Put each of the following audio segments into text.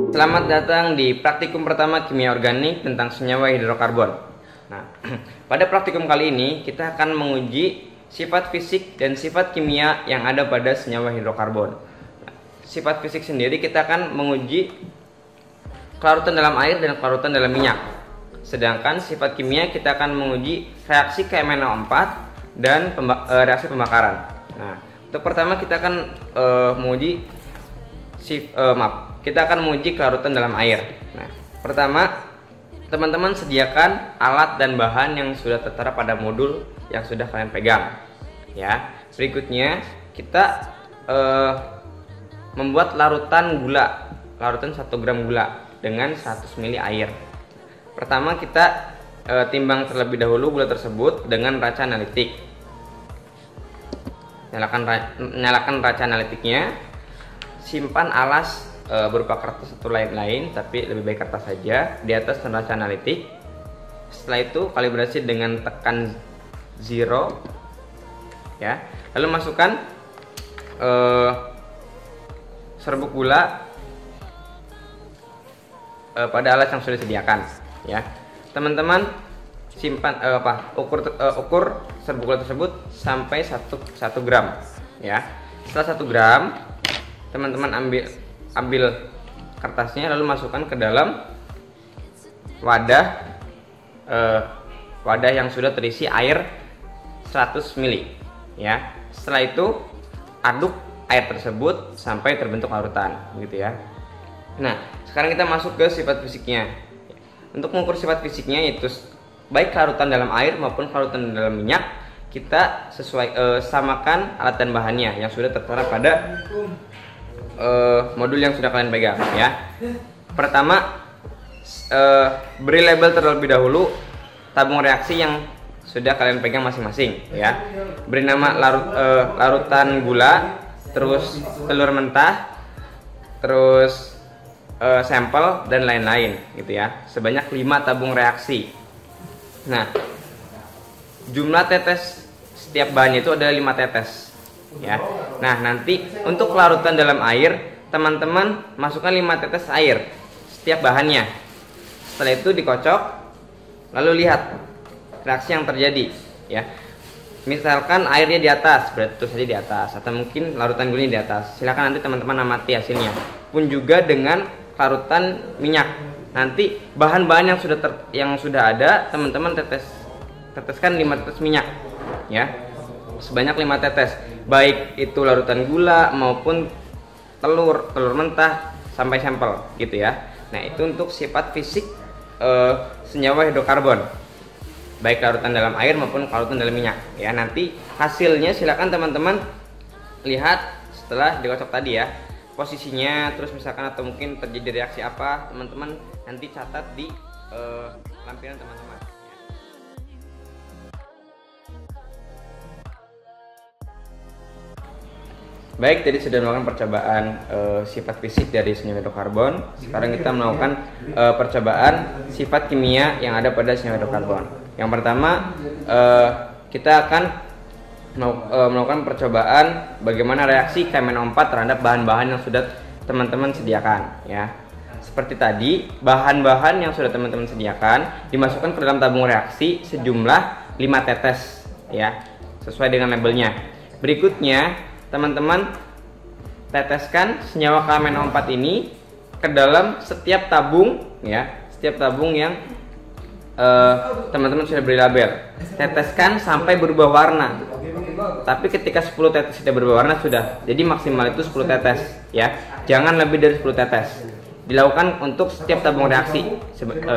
Selamat datang di praktikum pertama kimia organik tentang senyawa hidrokarbon. Nah, pada praktikum kali ini kita akan menguji sifat fisik dan sifat kimia yang ada pada senyawa hidrokarbon. Nah, sifat fisik sendiri kita akan menguji kelarutan dalam air dan kelarutan dalam minyak. Sedangkan sifat kimia kita akan menguji reaksi KMnO4 dan reaksi pembakaran. Nah, untuk pertama kita akan kita akan menguji kelarutan dalam air. Nah, pertama teman-teman sediakan alat dan bahan yang sudah tertera pada modul yang sudah kalian pegang. Ya, berikutnya kita membuat larutan gula, larutan 1 gram gula dengan 100 ml air. Pertama kita timbang terlebih dahulu gula tersebut dengan raca analitik. Nyalakan raca analitiknya. Simpan alas berupa kertas atau lain-lain, tapi lebih baik kertas saja di atas raca analitik. Setelah itu kalibrasi dengan tekan 0, ya. Lalu masukkan serbuk gula pada alas yang sudah disediakan, ya. Teman-teman simpan ukur serbuk gula tersebut sampai 1 gram, ya. Setelah 1 gram, teman-teman ambil kertasnya lalu masukkan ke dalam wadah yang sudah terisi air 100 ml, ya. Setelah itu aduk air tersebut sampai terbentuk larutan, gitu ya. Nah, sekarang kita masuk ke sifat fisiknya. Untuk mengukur sifat fisiknya, yaitu baik larutan dalam air maupun larutan dalam minyak, kita samakan alat dan bahannya yang sudah tertera pada modul yang sudah kalian pegang, ya. Pertama, beri label terlebih dahulu tabung reaksi yang sudah kalian pegang masing-masing, ya. Beri nama larutan gula, terus telur mentah, terus sampel dan lain-lain, gitu ya. Sebanyak 5 tabung reaksi. Nah, jumlah tetes setiap bahannya itu ada 5 tetes, ya. Nah, nanti untuk larutan dalam air, teman-teman masukkan 5 tetes air setiap bahannya. Setelah itu dikocok, lalu lihat reaksi yang terjadi, ya. Misalkan airnya di atas, berarti terus saja di atas, atau mungkin larutan gulanya di atas. Silakan nanti teman-teman amati hasilnya. Pun juga dengan larutan minyak. Nanti bahan-bahan yang sudah ada, teman-teman teteskan 5 tetes minyak, ya. Sebanyak 5 tetes, baik itu larutan gula maupun telur mentah sampai sampel, gitu ya. Nah, itu untuk sifat fisik senyawa hidrokarbon, baik larutan dalam air maupun larutan dalam minyak, ya. Nanti hasilnya silakan teman-teman lihat setelah dikocok tadi, ya. Posisinya, terus misalkan atau mungkin terjadi reaksi apa, teman-teman nanti catat di lampiran teman-teman. Baik, tadi sudah melakukan percobaan sifat fisik dari senyawa hidrokarbon. Sekarang kita melakukan percobaan sifat kimia yang ada pada senyawa hidrokarbon. Yang pertama, kita akan melakukan percobaan bagaimana reaksi KMnO4 terhadap bahan-bahan yang sudah teman-teman sediakan, ya. Seperti tadi, bahan-bahan yang sudah teman-teman sediakan dimasukkan ke dalam tabung reaksi sejumlah 5 tetes, ya, sesuai dengan labelnya. Berikutnya, teman-teman teteskan senyawa KMnO4 ini ke dalam setiap tabung, ya, setiap tabung yang teman-teman sudah beri label. Teteskan sampai berubah warna. Tapi ketika 10 tetes tidak berubah warna sudah. Jadi maksimal itu 10 tetes, ya. Jangan lebih dari 10 tetes. Dilakukan untuk setiap tabung reaksi,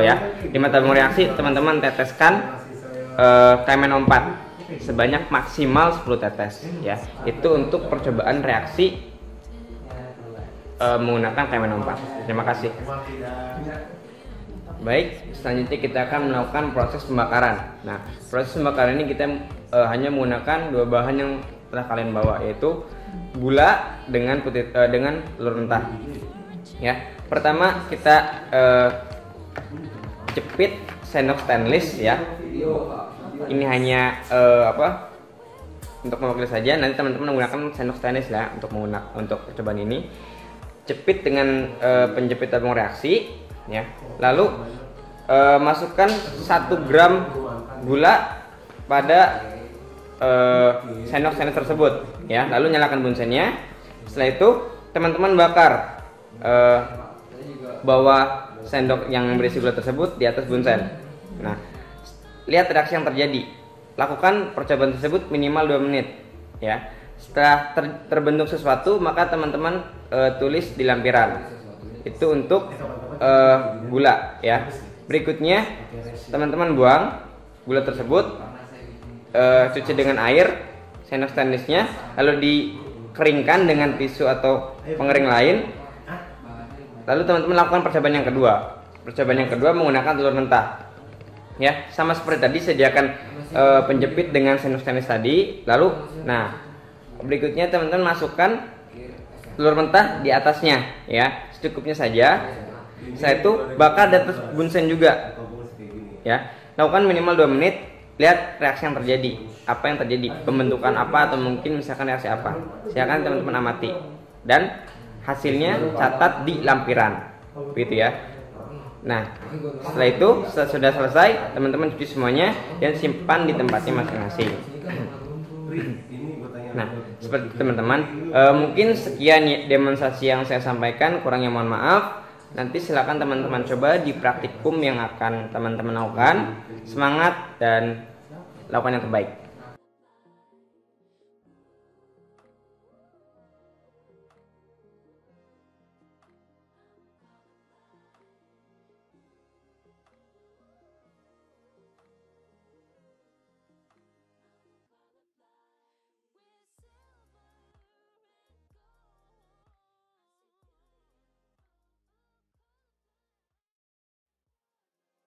ya. 5 tabung reaksi teman-teman teteskan KMnO4 sebanyak maksimal 10 tetes, ya. Itu untuk percobaan reaksi menggunakan KMnO4. Terima kasih. Baik, selanjutnya kita akan melakukan proses pembakaran. Nah, proses pembakaran ini kita hanya menggunakan 2 bahan yang telah kalian bawa, yaitu gula dengan telur mentah, ya. Pertama kita jepit sendok stainless, ya. Ini hanya untuk mewakili saja. Nanti teman-teman menggunakan sendok stainless, ya, untuk percobaan ini. jepit dengan penjepit tabung reaksi, ya. Lalu masukkan 1 gram gula pada sendok tersebut, ya. Lalu nyalakan bunsennya. Setelah itu teman-teman bakar bawah sendok yang berisi gula tersebut di atas bunsen. Nah, lihat reaksi yang terjadi. Lakukan percobaan tersebut minimal 2 menit, ya. Setelah terbentuk sesuatu, maka teman-teman tulis di lampiran. Itu untuk gula, ya. Berikutnya teman-teman buang gula tersebut, cuci dengan air sendok stainlessnya, lalu dikeringkan dengan tisu atau pengering lain. Lalu teman-teman lakukan percobaan yang kedua. Percobaan yang kedua menggunakan telur mentah. Ya, sama seperti tadi, sediakan penjepit dengan sendok stainless tadi. Lalu, nah, berikutnya teman-teman masukkan telur mentah di atasnya, ya, secukupnya saja. Setelah itu bakar di atas bunsen juga. Ya, lakukan minimal 2 menit. Lihat reaksi yang terjadi. Apa yang terjadi? Pembentukan apa, atau mungkin misalkan reaksi apa? Silakan teman-teman amati. Dan hasilnya catat di lampiran, gitu ya. Nah, setelah itu sudah selesai, teman-teman cuci semuanya dan simpan di tempatnya masing-masing. Nah, seperti teman-teman, mungkin sekian ya demonstrasi yang saya sampaikan, kurangnya mohon maaf. Nanti silakan teman-teman coba di praktikum yang akan teman-teman lakukan. Semangat dan lakukan yang terbaik.